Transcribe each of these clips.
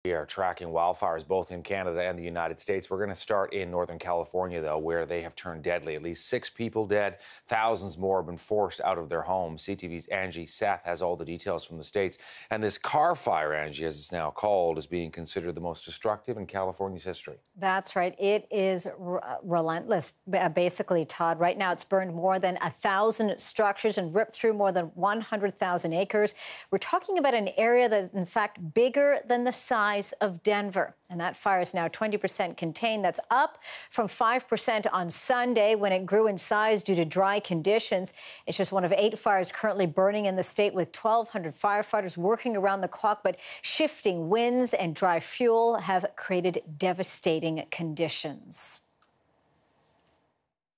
We are tracking wildfires both in Canada and the United States. We're going to start in Northern California, though, where they have turned deadly. At least 6 people dead. Thousands more have been forced out of their homes. CTV's Angie Seth has all the details from the States. And this Carr fire, Angie, as it's now called, is being considered the most destructive in California's history. That's right. It is relentless, basically, Todd. Right now, it's burned more than 1,000 structures and ripped through more than 100,000 acres. We're talking about an area that is, in fact, bigger than the size of Denver. And that fire is now 20% contained. That's up from 5% on Sunday when it grew in size due to dry conditions. It's just one of 8 fires currently burning in the state with 1,200 firefighters working around the clock. But shifting winds and dry fuel have created devastating conditions.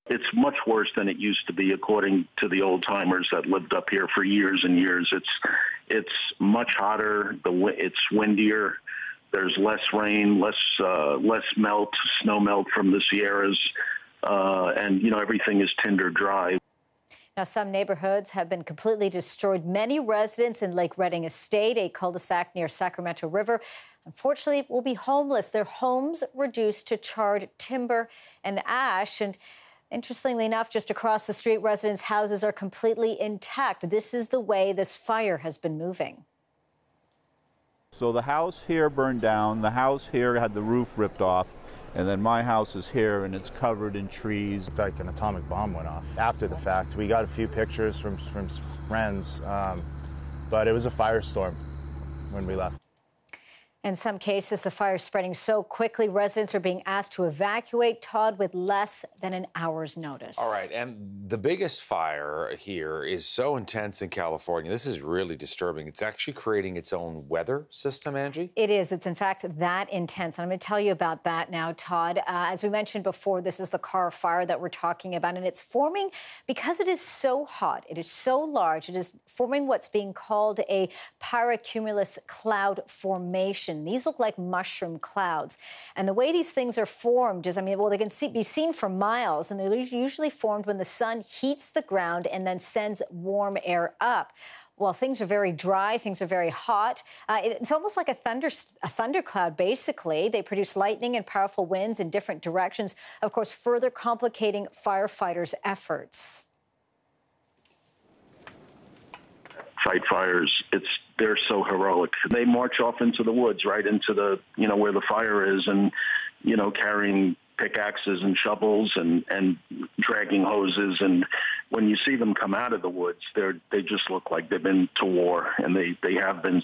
It's much worse than it used to be, according to the old timers that lived up here for years and years. It's much hotter. It's windier. There's less rain, less snow melt from the Sierras, and everything is tinder dry. Now, some neighborhoods have been completely destroyed. Many residents in Lake Redding Estate, a cul-de-sac near Sacramento River, unfortunately will be homeless. Their homes reduced to charred timber and ash. And interestingly enough, just across the street, residents' houses are completely intact. This is the way this fire has been moving. So the house here burned down, the house here had the roof ripped off, and then my house is here and it's covered in trees. It's like an atomic bomb went off. After the fact, we got a few pictures from friends, but it was a firestorm when we left. In some cases, the fire is spreading so quickly, residents are being asked to evacuate, Todd, with less than an hour's notice. All right, and the biggest fire here is so intense in California. This is really disturbing. It's actually creating its own weather system, Angie? It is. It's, in fact, that intense. And I'm going to tell you about that now, Todd. As we mentioned before, this is the Carr fire that we're talking about, and it's forming because it is so hot. It is so large. It is forming what's being called a pyrocumulus cloud formation. These look like mushroom clouds. And the way these things are formed is, they can be seen for miles, and they're usually formed when the sun heats the ground and then sends warm air up. Well, things are very dry, things are very hot. It's almost like a thundercloud, basically. They produce lightning and powerful winds in different directions, of course, further complicating firefighters' efforts. Fight fires. They're so heroic. They march off into the woods, right into the, where the fire is, and, carrying pickaxes and shovels and dragging hoses. And when you see them come out of the woods, they just look like they've been to war, and they have been.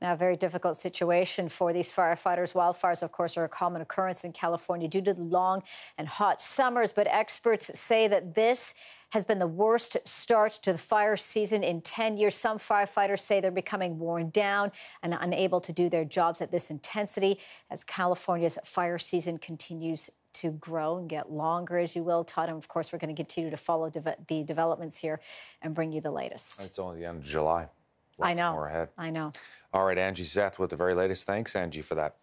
Now, a very difficult situation for these firefighters. Wildfires, of course, are a common occurrence in California due to the long and hot summers. But experts say that this has been the worst start to the fire season in 10 years. Some firefighters say they're becoming worn down and unable to do their jobs at this intensity as California's fire season continues to grow and get longer, as you will, Todd. And, of course, we're going to continue to follow the developments here and bring you the latest. It's only the end of July. Lots I know. more ahead. I know. All right, Angie Seth with the very latest. Thanks, Angie, for that.